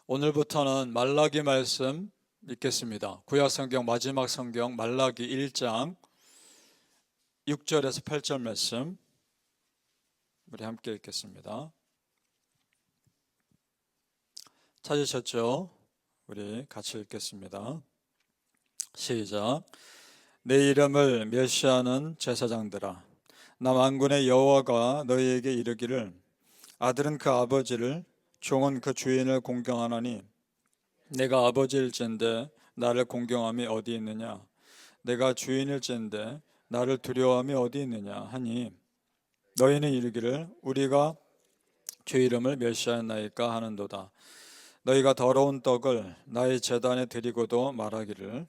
오늘부터는 말라기 말씀 읽겠습니다. 구약 성경 마지막 성경 말라기 1장 6절에서 8절 말씀 우리 함께 읽겠습니다. 찾으셨죠? 우리 같이 읽겠습니다. 시작. 내 이름을 멸시하는 제사장들아, 나 만군의 여호와가 너희에게 이르기를 아들은 그 아버지를 종은 그 주인을 공경하나니 내가 아버지일진데 나를 공경함이 어디 있느냐? 내가 주인일진데 나를 두려워함이 어디 있느냐 하니 너희는 이르기를 우리가 주 이름을 멸시하였나이까 하는도다. 너희가 더러운 떡을 나의 제단에 드리고도 말하기를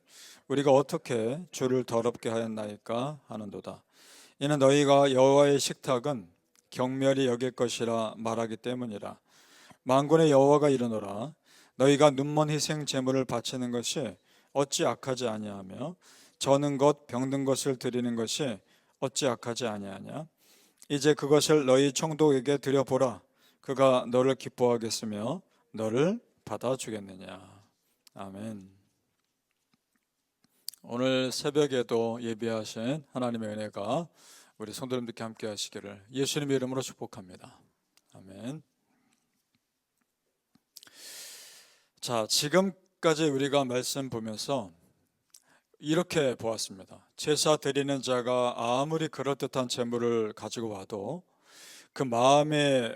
우리가 어떻게 주를 더럽게 하였나이까 하는도다. 이는 너희가 여호와의 식탁은 경멸히 여길 것이라 말하기 때문이라. 만군의 여호와가 이르노라. 너희가 눈먼 희생 제물을 바치는 것이 어찌 악하지 아니하며 저는 것 병든 것을 드리는 것이 어찌 악하지 아니하냐. 이제 그것을 너희 총독에게 드려보라. 그가 너를 기뻐하겠으며 너를 받아주겠느냐. 아멘. 오늘 새벽에도 예배하신 하나님의 은혜가 우리 성도님들께 함께 하시기를 예수님의 이름으로 축복합니다. 아멘. 자, 지금까지 우리가 말씀 보면서 이렇게 보았습니다. 제사 드리는 자가 아무리 그럴듯한 재물을 가지고 와도 그 마음이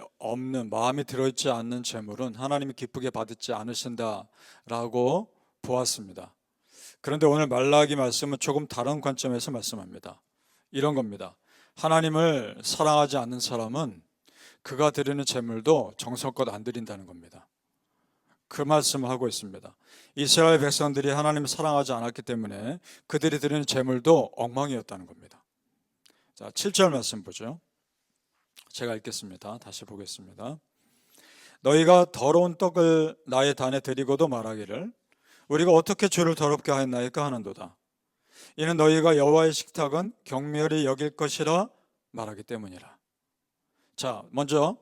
들어있지 않는 재물은 하나님이 기쁘게 받지 않으신다라고 보았습니다. 그런데 오늘 말라기 말씀은 조금 다른 관점에서 말씀합니다. 이런 겁니다. 하나님을 사랑하지 않는 사람은 그가 드리는 재물도 정성껏 안 드린다는 겁니다. 그 말씀을 하고 있습니다. 이스라엘 백성들이 하나님을 사랑하지 않았기 때문에 그들이 드리는 재물도 엉망이었다는 겁니다. 자, 7절 말씀 보죠. 제가 읽겠습니다. 다시 보겠습니다. 너희가 더러운 떡을 나의 단에 드리고도 말하기를 우리가 어떻게 주를 더럽게 하였나이까 하는도다. 이는 너희가 여호와의 식탁은 경멸히 여길 것이라 말하기 때문이라. 자, 먼저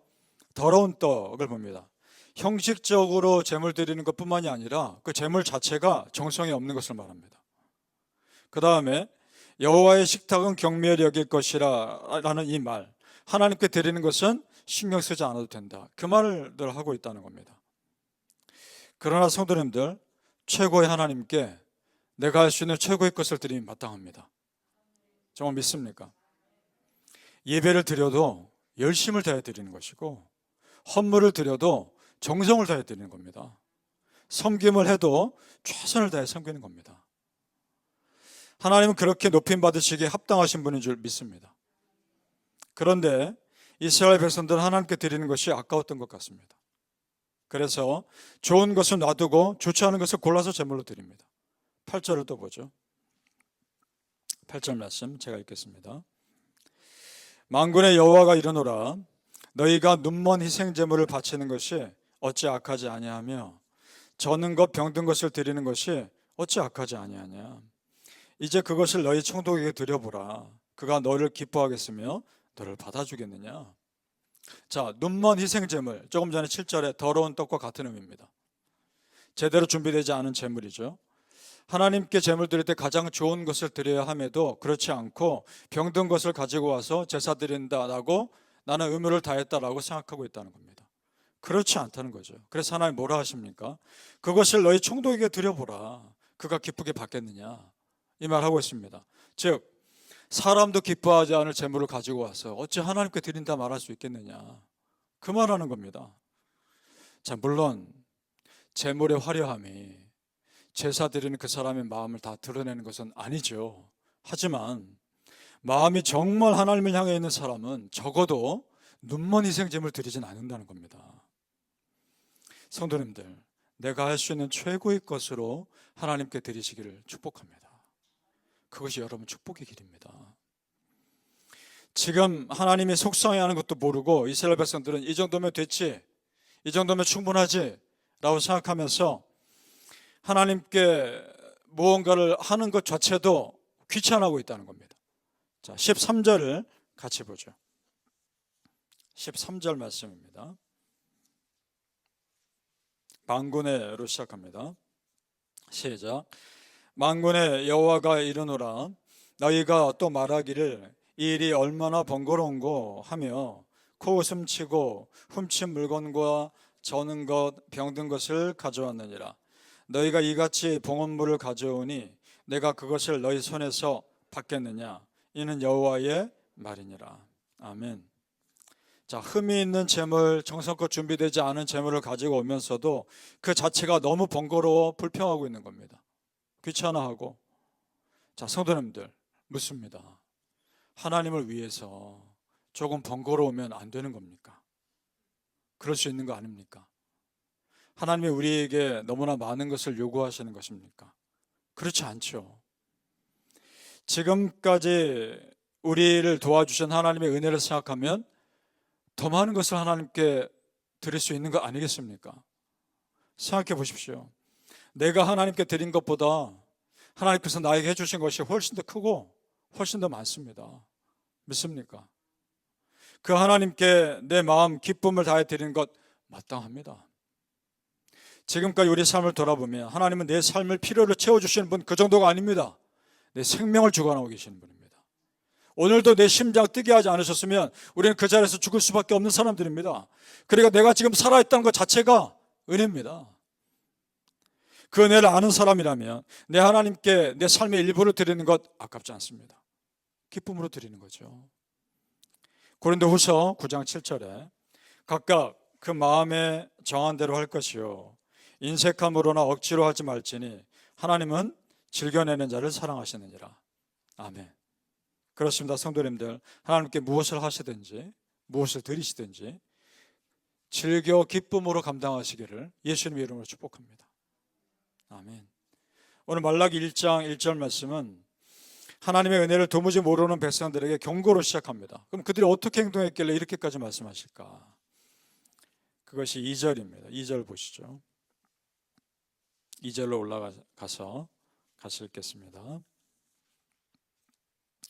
더러운 떡을 봅니다. 형식적으로 제물 드리는 것뿐만이 아니라 그 제물 자체가 정성이 없는 것을 말합니다. 그 다음에 여호와의 식탁은 경멸히 여길 것이라 라는 이 말, 하나님께 드리는 것은 신경 쓰지 않아도 된다, 그 말을 하고 있다는 겁니다. 그러나 성도님들, 최고의 하나님께 내가 할 수 있는 최고의 것을 드리면 마땅합니다. 정말 믿습니까? 예배를 드려도 열심을 다해 드리는 것이고, 헌물을 드려도 정성을 다해 드리는 겁니다. 섬김을 해도 최선을 다해 섬기는 겁니다. 하나님은 그렇게 높임 받으시기에 합당하신 분인 줄 믿습니다. 그런데 이스라엘 백성들은 하나님께 드리는 것이 아까웠던 것 같습니다. 그래서 좋은 것을 놔두고 좋지 않은 것을 골라서 제물로 드립니다. 8절을 또 보죠. 8절 말씀 제가 읽겠습니다. 만군의 여호와가 이르노라. 너희가 눈먼 희생 제물을 바치는 것이 어찌 악하지 아니하며 저는 것 병든 것을 드리는 것이 어찌 악하지 아니하냐. 이제 그것을 너희 총독에게 드려보라. 그가 너를 기뻐하겠으며 너를 받아주겠느냐. 자, 눈먼 희생 제물, 조금 전에 7절에 더러운 떡과 같은 의미입니다. 제대로 준비되지 않은 제물이죠. 하나님께 제물 드릴 때 가장 좋은 것을 드려야 함에도 그렇지 않고 병든 것을 가지고 와서 제사 드린다라고 나는 의무를 다했다라고 생각하고 있다는 겁니다. 그렇지 않다는 거죠. 그래서 하나님 뭐라 하십니까? 그것을 너희 총독에게 드려보라. 그가 기쁘게 받겠느냐, 이 말 하고 있습니다. 즉 사람도 기뻐하지 않을 재물을 가지고 와서 어찌 하나님께 드린다 말할 수 있겠느냐, 그 말하는 겁니다. 자, 물론 재물의 화려함이 제사 드리는 그 사람의 마음을 다 드러내는 것은 아니죠. 하지만 마음이 정말 하나님을 향해 있는 사람은 적어도 눈먼 희생 제물 드리진 않는다는 겁니다. 성도님들, 내가 할 수 있는 최고의 것으로 하나님께 드리시기를 축복합니다. 그것이 여러분 축복의 길입니다. 지금 하나님이 속상해하는 것도 모르고 이스라엘 백성들은 이 정도면 됐지, 이 정도면 충분하지 라고 생각하면서 하나님께 무언가를 하는 것 자체도 귀찮아하고 있다는 겁니다. 자, 13절을 같이 보죠. 13절 말씀입니다. 만군의로 시작합니다. 시작. 만군의 여호와가 이르노라. 너희가 또 말하기를 이 일이 얼마나 번거로운고 하며 코웃음 치고 훔친 물건과 저는 것 병든 것을 가져왔느니라. 너희가 이같이 봉헌물을 가져오니 내가 그것을 너희 손에서 받겠느냐. 이는 여호와의 말이니라. 아멘. 자, 흠이 있는 재물, 정성껏 준비되지 않은 재물을 가지고 오면서도 그 자체가 너무 번거로워 불평하고 있는 겁니다. 귀찮아하고. 자, 성도님들 묻습니다. 하나님을 위해서 조금 번거로우면 안 되는 겁니까? 그럴 수 있는 거 아닙니까? 하나님이 우리에게 너무나 많은 것을 요구하시는 것입니까? 그렇지 않죠. 지금까지 우리를 도와주신 하나님의 은혜를 생각하면 더 많은 것을 하나님께 드릴 수 있는 거 아니겠습니까? 생각해 보십시오. 내가 하나님께 드린 것보다 하나님께서 나에게 해주신 것이 훨씬 더 크고 훨씬 더 많습니다. 믿습니까? 그 하나님께 내 마음 기쁨을 다해 드리는 것 마땅합니다. 지금까지 우리 삶을 돌아보면 하나님은 내 삶을 필요로 채워주시는 분 그 정도가 아닙니다. 내 생명을 주관하고 계시는 분입니다. 오늘도 내 심장 뛰게 하지 않으셨으면 우리는 그 자리에서 죽을 수밖에 없는 사람들입니다. 그러니까 내가 지금 살아있다는 것 자체가 은혜입니다. 그 은혜를 아는 사람이라면 내 하나님께 내 삶의 일부를 드리는 것 아깝지 않습니다. 기쁨으로 드리는 거죠. 고린도후서 9장 7절에 각각 그 마음에 정한 대로 할 것이요 인색함으로나 억지로 하지 말지니 하나님은 즐겨내는 자를 사랑하시느니라. 아멘. 그렇습니다. 성도님들, 하나님께 무엇을 하시든지 무엇을 드리시든지 즐겨 기쁨으로 감당하시기를 예수님의 이름으로 축복합니다. 아멘. 오늘 말라기 1장 1절 말씀은 하나님의 은혜를 도무지 모르는 백성들에게 경고로 시작합니다. 그럼 그들이 어떻게 행동했길래 이렇게까지 말씀하실까? 그것이 2절입니다. 2절 보시죠. 2절로 올라가서 같이 읽겠습니다.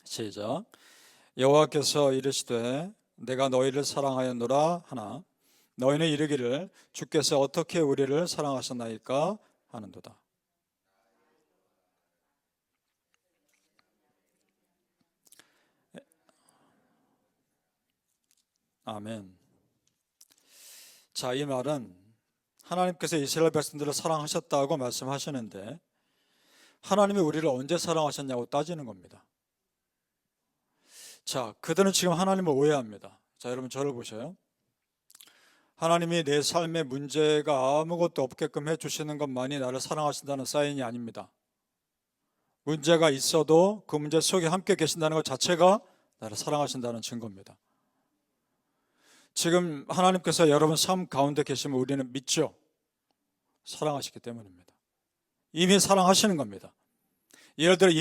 시작. 여호와께서 이르시되 내가 너희를 사랑하였노라 하나 너희는 이르기를 주께서 어떻게 우리를 사랑하셨나이까 하는도다. 아멘. 자, 이 말은 하나님께서 이스라엘 백성들을 사랑하셨다고 말씀하시는데 하나님이 우리를 언제 사랑하셨냐고 따지는 겁니다. 자, 그들은 지금 하나님을 오해합니다. 자, 여러분 저를 보셔요. 하나님이 내 삶의 문제가 아무것도 없게끔 해주시는 것만이 나를 사랑하신다는 사인이 아닙니다. 문제가 있어도 그 문제 속에 함께 계신다는 것 자체가 나를 사랑하신다는 증거입니다. 지금 하나님께서 여러분 삶 가운데 계시면 우리는 믿죠. 사랑하시기 때문입니다. 이미 사랑하시는 겁니다. 예를 들어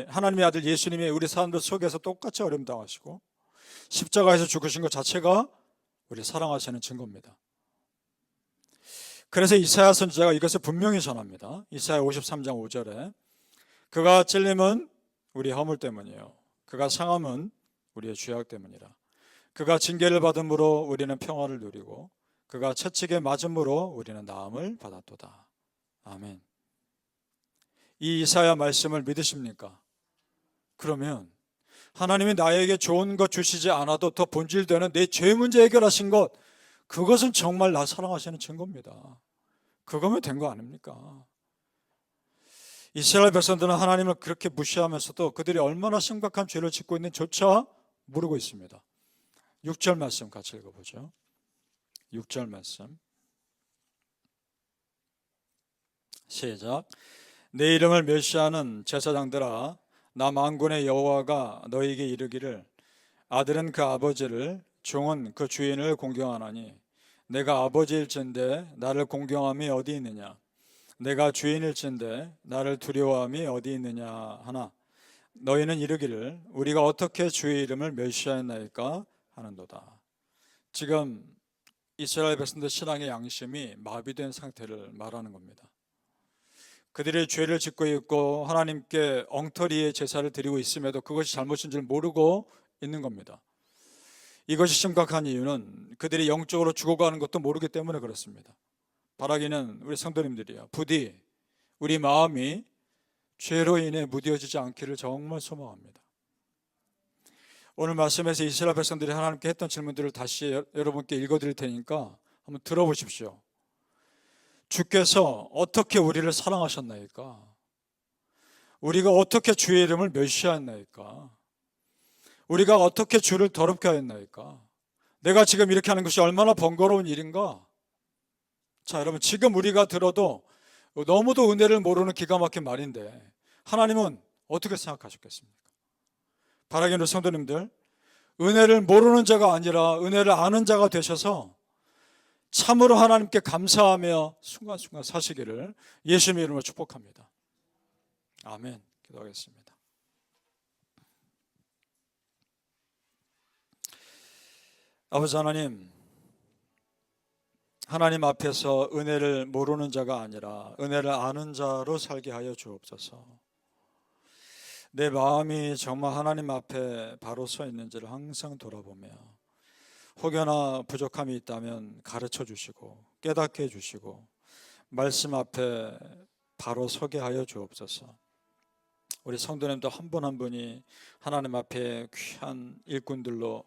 하나님의 아들 예수님이 우리 사람들 속에서 똑같이 어려움 당하시고 십자가에서 죽으신 것 자체가 우리 사랑하시는 증거입니다. 그래서 이사야 선지자가 이것을 분명히 전합니다. 이사야 53장 5절에 그가 찔림은 우리 허물 때문이요 그가 상함은 우리의 죄악 때문이라. 그가 징계를 받음으로 우리는 평화를 누리고 그가 채찍에 맞음으로 우리는 나음을 받았도다. 아멘. 이 이사야 말씀을 믿으십니까? 그러면 하나님이 나에게 좋은 것 주시지 않아도 더 본질되는 내 죄 문제 해결하신 것, 그것은 정말 나 사랑하시는 증거입니다. 그거면 된 거 아닙니까? 이스라엘 백성들은 하나님을 그렇게 무시하면서도 그들이 얼마나 심각한 죄를 짓고 있는지조차 모르고 있습니다. 6절 말씀 같이 읽어보죠. 6절 말씀 시작. 내 이름을 멸시하는 제사장들아 나 만군의 여호와가 너희에게 이르기를 아들은 그 아버지를 종은 그 주인을 공경하나니 내가 아버지일진데 나를 공경함이 어디 있느냐 내가 주인일진데 나를 두려워함이 어디 있느냐 하나 너희는 이르기를 우리가 어떻게 주의 이름을 멸시하였나이까 하는도다. 지금 이스라엘 백성들 신앙의 양심이 마비된 상태를 말하는 겁니다. 그들의 죄를 짓고 있고 하나님께 엉터리의 제사를 드리고 있음에도 그것이 잘못인 줄 모르고 있는 겁니다. 이것이 심각한 이유는 그들이 영적으로 죽어가는 것도 모르기 때문에 그렇습니다. 바라기는 우리 성도님들이요, 부디 우리 마음이 죄로 인해 무뎌지지 않기를 정말 소망합니다. 오늘 말씀에서 이스라엘 백성들이 하나님께 했던 질문들을 다시 여러분께 읽어드릴 테니까 한번 들어보십시오. 주께서 어떻게 우리를 사랑하셨나이까? 우리가 어떻게 주의 이름을 멸시하였나이까? 우리가 어떻게 주를 더럽게 하였나이까? 내가 지금 이렇게 하는 것이 얼마나 번거로운 일인가? 자, 여러분, 지금 우리가 들어도 너무도 은혜를 모르는 기가 막힌 말인데 하나님은 어떻게 생각하셨겠습니까? 바라기는 성도님들, 은혜를 모르는 자가 아니라 은혜를 아는 자가 되셔서 참으로 하나님께 감사하며 순간순간 사시기를 예수님의 이름으로 축복합니다. 아멘. 기도하겠습니다. 아버지 하나님, 하나님 앞에서 은혜를 모르는 자가 아니라 은혜를 아는 자로 살게 하여 주옵소서. 내 마음이 정말 하나님 앞에 바로 서 있는지를 항상 돌아보며 혹여나 부족함이 있다면 가르쳐 주시고 깨닫게 해주시고 말씀 앞에 바로 서게 하여 주옵소서. 우리 성도님도 한 분 한 분이 하나님 앞에 귀한 일꾼들로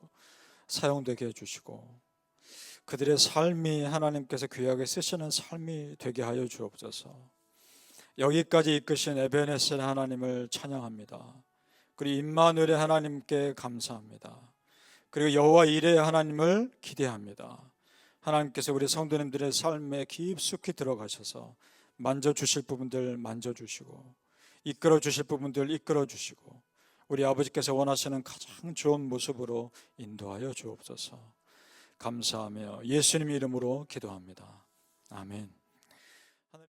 사용되게 해주시고 그들의 삶이 하나님께서 귀하게 쓰시는 삶이 되게 하여 주옵소서. 여기까지 이끄신 에베네셀 하나님을 찬양합니다. 그리고 임마누엘의 하나님께 감사합니다. 그리고 여호와 이레의 하나님을 기대합니다. 하나님께서 우리 성도님들의 삶에 깊숙이 들어가셔서 만져주실 부분들 만져주시고 이끌어주실 부분들 이끌어주시고 우리 아버지께서 원하시는 가장 좋은 모습으로 인도하여 주옵소서. 감사하며 예수님 이름으로 기도합니다. 아멘.